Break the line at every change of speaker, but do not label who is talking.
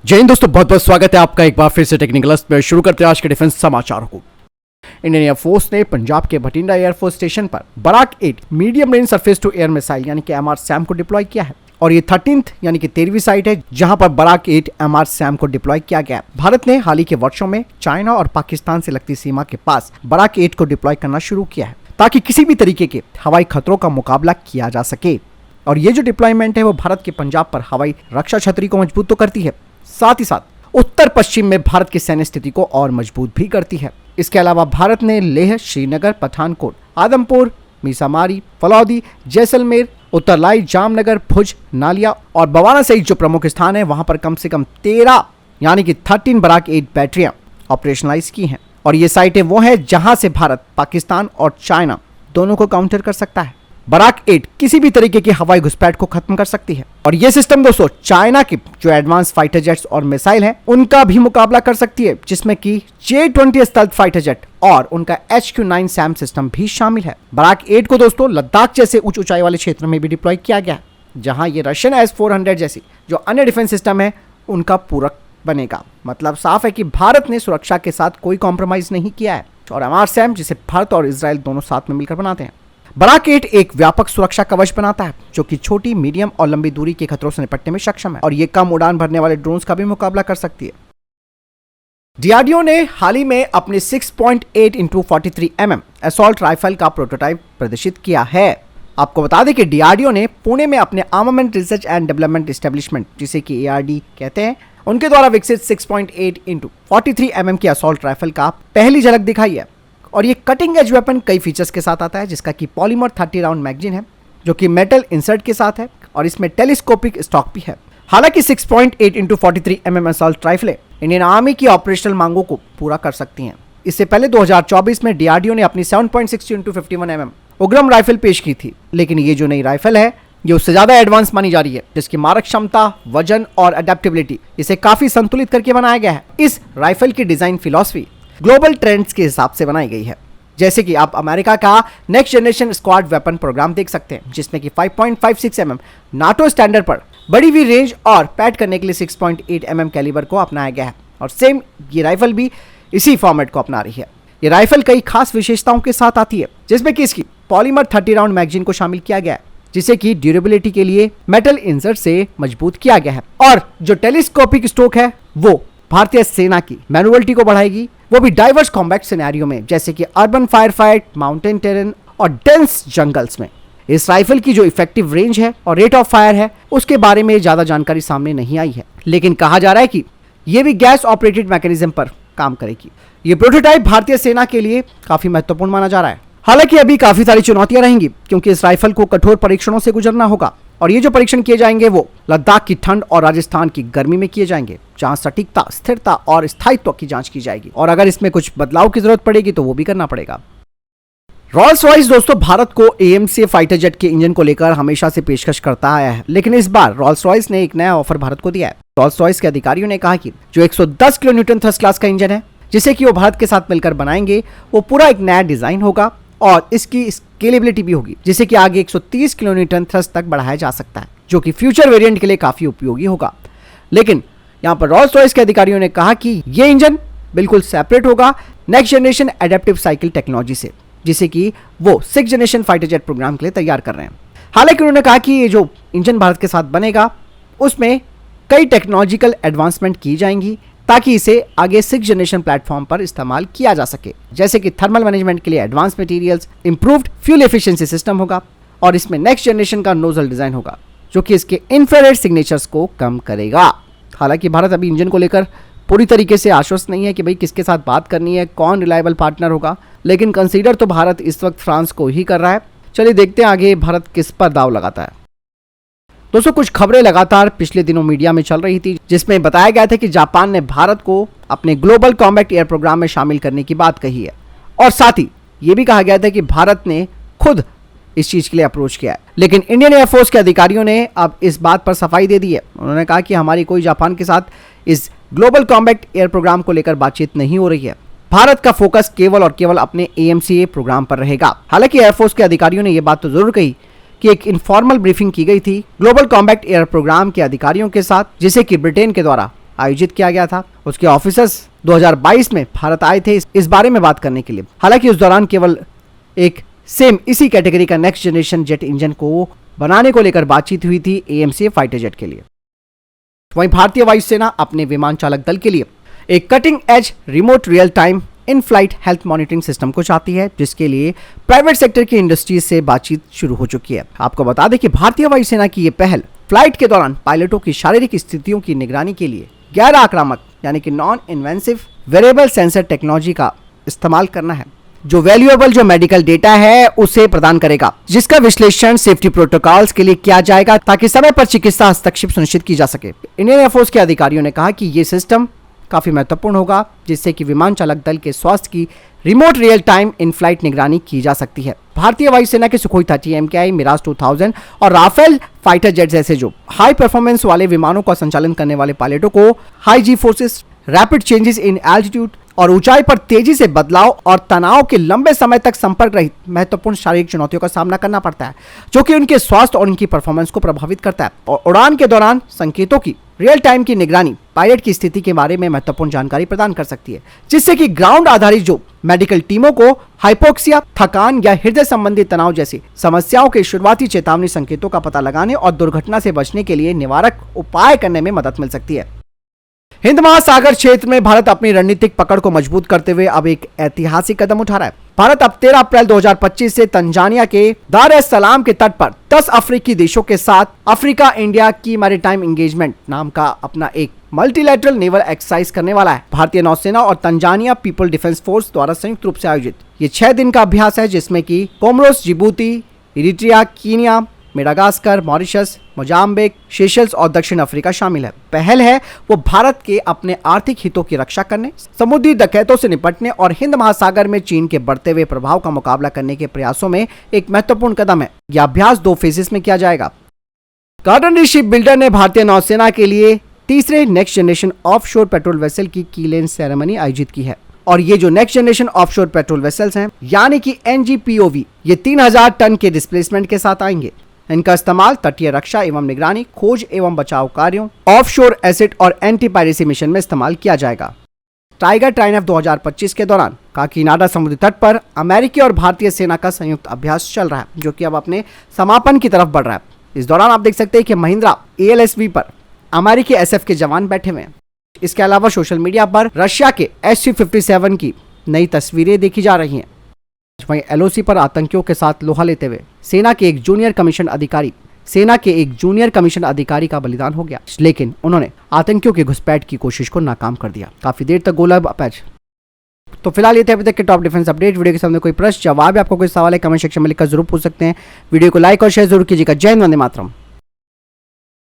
जय हिंद दोस्तों, बहुत बहुत स्वागत है आपका एक बार फिर से टेक्निकल में। शुरू करते हैं आज के डिफेंस समाचारों को। इंडियन एयरफोर्स ने पंजाब के भटिंडा एयरफोर्स स्टेशन पर Barak 8 medium range surface to air missile यानी कि एमआर सैम को डिप्लॉय किया है और ये 13th यानी कि 13वीं साइट है जहां पर बराक 8 एमआर सैम को डिप्लॉय किया गया। भारत ने हाल ही के वर्षों में चाइना और पाकिस्तान से लगती सीमा के पास बराक 8 को डिप्लॉय करना शुरू किया है ताकि किसी भी तरीके के हवाई खतरों का मुकाबला किया जा सके। और ये जो डिप्लॉयमेंट है वो भारत के पंजाब पर हवाई रक्षा छतरी को मजबूत तो करती है, साथ ही साथ उत्तर पश्चिम में भारत की सैन्य स्थिति को और मजबूत भी करती है। इसके अलावा भारत ने लेह, श्रीनगर, पठानकोट, आदमपुर, मीसामारी, फलौदी, जैसलमेर, उत्तरलाई, जामनगर, भुज, नालिया और बवाना सहित जो प्रमुख स्थान है वहां पर कम से कम 13 यानी कि 13 बराक 8 बैटरियां ऑपरेशनलाइज की हैं। और ये साइटें वो हैं जहां से भारत पाकिस्तान और चाइना दोनों को काउंटर कर सकता है। बराक 8 किसी भी तरीके की हवाई घुसपैठ को खत्म कर सकती है और ये सिस्टम दोस्तों चाइना के जो एडवांस फाइटर जेट्स और मिसाइल हैं उनका भी मुकाबला कर सकती है, जिसमें कि J-20 स्टेल्थ फाइटर जेट और उनका HQ-9 सैम सिस्टम भी शामिल है। बराक 8 को दोस्तों लद्दाख जैसे उच्च ऊंचाई वाले क्षेत्र में भी डिप्लॉय किया गया है, जहां ये रशियन S-400 जैसी जो अन्य डिफेंस सिस्टम है उनका पूरक बनेगा। मतलब साफ है कि भारत ने सुरक्षा के साथ कोई कॉम्प्रोमाइज नहीं किया है और एमआर सैम जिसे भारत और इजराइल दोनों साथ में मिलकर बनाते हैं। बराक 8 एक व्यापक सुरक्षा कवच बनाता है जो कि छोटी, मीडियम और लंबी दूरी के खतरों से निपटने में सक्षम है और ये कम उड़ान भरने वाले ड्रोन्स का भी मुकाबला कर सकती है। डीआरडीओ ने हाल ही में अपने 6.8 × 43 mm असॉल्ट राइफल का प्रोटोटाइप प्रदर्शित किया है। आपको बता दें कि डीआरडीओ ने पुणे में अपने armament research and development establishment जिसे कि ARD कहते हैं उनके द्वारा विकसित 6.8 × 43 mm की असॉल्ट राइफल का पहली झलक दिखाई है। और ये कटिंग एज वेपन कई फीचर्स के साथ आता है, जिसका कि पॉलीमर 30 राउंड मैगजीन है जो कि मेटल इंसर्ट के साथ है और इसमें टेलीस्कोपिक स्टॉक भी है। हालांकि 6.8 × 43 mm असॉल्ट राइफलें इंडियन आर्मी की ऑपरेशनल मांगों को पूरा कर सकती हैं। इससे पहले 2024 में डीआरडीओ ने अपनी 7.62 × 51 mm उग्रम राइफल पेश की थी, लेकिन ये जो नई राइफल है ये उससे ज्यादा एडवांस मानी जा रही है, जिसकी मारक क्षमता, वजन और अडेप्टेबिलिटी इसे काफी संतुलित करके बनाया गया है। इस राइफल की डिजाइन फिलॉसफी ग्लोबल ट्रेंड्स के हिसाब से बनाई गई है, जैसे कि आप अमेरिका का next generation squad weapon programme देख सकते हैं जिसमें कि 5.56 mm नाटो स्टैंडर्ड पर बड़ी हुई रेंज और पैड करने के लिए 6.8 mm कैलिबर को अपनाया गया है और सेम ये राइफल भी इसी फॉर्मेट को अपना रही है। ये राइफल कई खास विशेषताओं के साथ आती है, जिसमें कि इसकी पॉलीमर 30 राउंड मैगजीन को शामिल किया गया है जिसे कि ड्यूरेबिलिटी के लिए मेटल इंसर्ट से मजबूत किया गया है और जो टेलीस्कोपिक स्टोक है वो भारतीय सेना की मैन्युअलिटी को बढ़ाएगी, वो भी डाइवर्स कॉम्बैट सिनेरियो में जैसे कि urban fire fight, mountain terrain और डेंस जंगल्स में। इस राइफल की जो इफेक्टिव रेंज है और रेट ऑफ फायर है उसके बारे में ज्यादा जानकारी सामने नहीं आई है, लेकिन कहा जा रहा है कि ये भी गैस ऑपरेटेड मैकेनिज्म पर काम करेगी। ये प्रोटोटाइप भारतीय सेना के लिए काफी महत्वपूर्ण माना जा रहा है। हालांकि अभी काफी सारी चुनौतियां रहेंगी क्योंकि इस राइफल को कठोर परीक्षणों से गुजरना होगा और ये जो परीक्षण किए जाएंगे वो लद्दाख की ठंड और राजस्थान की गर्मी में किए जाएंगे, जहां सटीकता, स्थिरता और स्थायित्व की जांच की जाएगी और अगर इसमें कुछ बदलाव की जरूरत पड़ेगी तो वो भी करना पड़ेगा। रॉल्स रॉयस दोस्तों भारत को AMC फाइटर जेट के इंजन को लेकर हमेशा से पेशकश करता आया है, लेकिन इस बार रॉल्स रॉयस ने एक नया ऑफर भारत को दिया है। रॉल्स रॉयस के अधिकारियों ने कहा कि जो 110 किलोन्यूटन थ्रस्ट क्लास का इंजन है जिसे कि वो भारत के साथ मिलकर बनाएंगे वो पूरा एक नया डिजाइन होगा और इसकी स्केलेबिलिटी भी होगी, जिसे कि आगे 130 किलोन्यूटन थ्रस्ट तक बढ़ाया जा सकता है, जो कि फ्यूचर वेरिएंट के लिए काफी उपयोगी होगा। लेकिन यहाँ पर रॉल्स रॉयस के अधिकारियों ने कहा कि ये इंजन बिल्कुल सेपरेट होगा next generation adaptive cycle technology से, जिसे कि वो 6th generation fighter jet programme के लिए तैयार कर रहे हैं। हालांकि उन्होंने कहा कि ये जो इंजन भारत के साथ बनेगा उसमें कई टेक्नोलॉजिकल एडवांसमेंट की जाएंगी ताकि इसे आगे 6th जनरेशन प्लेटफॉर्म पर इस्तेमाल किया जा सके, जैसे कि थर्मल मैनेजमेंट के लिए advance materials, improved fuel efficiency system होगा और इसमें नेक्स्ट जनरेशन का नोजल डिजाइन होगा जो कि इसके इंफ्रारेड सिग्नेचर्स को कम करेगा। हालांकि भारत अभी इंजन को लेकर पूरी तरीके से आश्वस्त नहीं है कि भाई किसके साथ बात करनी है, कौन रिलायबल पार्टनर होगा, लेकिन कंसीडर तो भारत इस वक्त फ्रांस को ही कर रहा है। चलिए देखते हैं आगे भारत किस पर दाव लगाता है। दोस्तों कुछ खबरें लगातार पिछले दिनों मीडिया में चल रही थी जिसमें बताया गया था कि जापान ने भारत को अपने ग्लोबल कॉम्बैट एयर प्रोग्राम में शामिल करने की बात कही है और साथ ही ये भी कहा गया था कि भारत ने खुद इस चीज के लिए अप्रोच किया है। लेकिन इंडियन एयरफोर्स के अधिकारियों ने अब इस बात पर सफाई दे दी है। उन्होंने कहा कि हमारी कोई जापान के साथ इस ग्लोबल कॉम्बैट एयर प्रोग्राम को लेकर बातचीत नहीं हो रही है। भारत का फोकस केवल और केवल अपने AMCA प्रोग्राम पर रहेगा। हालांकि एयरफोर्स के अधिकारियों ने यह बात तो जरूर कही कि एक इनफॉर्मल ब्रीफिंग की गई थी ग्लोबल कॉम्बैट एयर प्रोग्राम के अधिकारियों के साथ, जिसे कि ब्रिटेन के द्वारा आयोजित किया गया था। उसके ऑफिसर्स 2022 में भारत आए थे इस बारे में बात करने के लिए। हालांकि उस दौरान केवल एक सेम इसी कैटेगरी का नेक्स्ट जनरेशन जेट इंजन को बनाने को लेकर बातचीत हुई थी AMCA फाइटर जेट के लिए। वहीं भारतीय वायुसेना अपने विमान चालक दल के लिए एक cutting edge remote real time in flight health monitoring system को चाहती है, जिसके लिए प्राइवेट सेक्टर की इंडस्ट्रीज से बातचीत शुरू हो चुकी है। आपको बता दें कि भारतीय वायुसेना की यह पहल फ्लाइट के दौरान पायलटों की शारीरिक स्थितियों की निगरानी के लिए गैर आक्रामक यानी कि non invasive variable sensor technology का इस्तेमाल करना है, जो वैल्यूएबल जो मेडिकल डेटा है उसे प्रदान करेगा, जिसका विश्लेषण सेफ्टी प्रोटोकॉल्स के लिए किया जाएगा ताकि समय पर चिकित्सा हस्तक्षेप सुनिश्चित की जा सके। इंडियन एयरफोर्स के अधिकारियों ने कहा कि यह सिस्टम काफी महत्वपूर्ण होगा, जिससे कि विमान चालक दल के स्वास्थ्य की remote real time in flight निगरानी की जा सकती है। भारतीय वायुसेना के सुखोई 30 MKI, मिराज 2000 और राफेल फाइटर जेट जैसे जो हाई परफॉर्मेंस वाले विमानों का संचालन करने वाले पायलटों को high G forces, rapid changes in altitude और ऊंचाई पर तेजी से बदलाव और तनाव के लंबे समय तक संपर्क रहित महत्वपूर्ण शारीरिक चुनौतियों का सामना करना पड़ता है, जो कि उनके स्वास्थ्य और उनकी परफॉर्मेंस को प्रभावित करता है। और उड़ान के दौरान संकेतों की रियल टाइम की निगरानी पायलट की स्थिति के बारे में महत्वपूर्ण जानकारी प्रदान कर सकती है, जिससे कि ग्राउंड आधारित जो मेडिकल टीमों को हाइपोक्सिया, थकान या हृदय संबंधी तनाव जैसी समस्याओं के शुरुआती चेतावनी संकेतों का पता लगाने और दुर्घटना से बचने के लिए निवारक उपाय करने में मदद मिल सकती है। हिंद महासागर क्षेत्र में भारत अपनी रणनीतिक पकड़ को मजबूत करते हुए अब एक ऐतिहासिक कदम उठा रहा है। भारत अब 13 अप्रैल 2025 से तंजानिया के दार एस सलाम के तट पर 10 अफ्रीकी देशों के साथ अफ्रीका इंडिया की मैरीटाइम एंगेजमेंट नाम का अपना एक मल्टीलैटरल नेवल एक्सरसाइज करने वाला है। भारतीय नौसेना और तंजानिया पीपल डिफेंस फोर्स द्वारा संयुक्त रूप से आयोजित ये 6 दिन का अभ्यास है, जिसमें कि Comoros, Djibouti, Eritrea, Kenya, Madagascar, Mauritius, Mozambique, Seychelles और दक्षिण अफ्रीका शामिल है। पहल है वो भारत के अपने आर्थिक हितों की रक्षा करने, समुद्री डकैतों से निपटने और हिंद महासागर में चीन के बढ़ते हुए प्रभाव का मुकाबला करने के प्रयासों में एक महत्वपूर्ण कदम है। यह अभ्यास 2 फेजेस में किया जाएगा। कार्डनरी शिप बिल्डर ने भारतीय नौसेना के लिए तीसरे next generation offshore patrol vessel की कीलेन सेरेमनी आयोजित की है। और ये जो next generation offshore patrol vessels हैं यानी कि NGPOV, ये 3000 टन के डिस्प्लेसमेंट के साथ आएंगे। इनका इस्तेमाल तटीय रक्षा एवं निगरानी, खोज एवं बचाव कार्यों, ऑफशोर एसिड और एंटी पायरेसी मिशन में इस्तेमाल किया जाएगा। टाइगर ट्राइनफ 2025 के दौरान काकीनाडा समुद्री तट पर अमेरिकी और भारतीय सेना का संयुक्त अभ्यास चल रहा है, जो कि अब अपने समापन की तरफ बढ़ रहा है। इस दौरान आप देख सकते हैं कि महिंद्रा ALSV पर अमेरिकी SF के जवान बैठे हुए हैं। इसके अलावा सोशल मीडिया पर रशिया के SU-57 की नई तस्वीरें देखी जा रही हैं। वहीं LOC पर आतंकियों के साथ लोहा लेते हुए सेना के एक जूनियर कमीशन अधिकारी का बलिदान हो गया, लेकिन उन्होंने आतंकियों की घुसपैठ की कोशिश को नाकाम कर दिया। काफी देर तक गोला पैच। तो फिलहाल ये थे अभी तक के टॉप डिफेंस अपडेट। वीडियो के सामने कोई प्रश्न, जवाब, आपको कोई सवाल है, कमेंट सेक्शन में लिखकर जरूर पूछ सकते हैं। वीडियो को लाइक और शेयर जरूर कीजिएगा। जय हिंद, वंदे मातरम।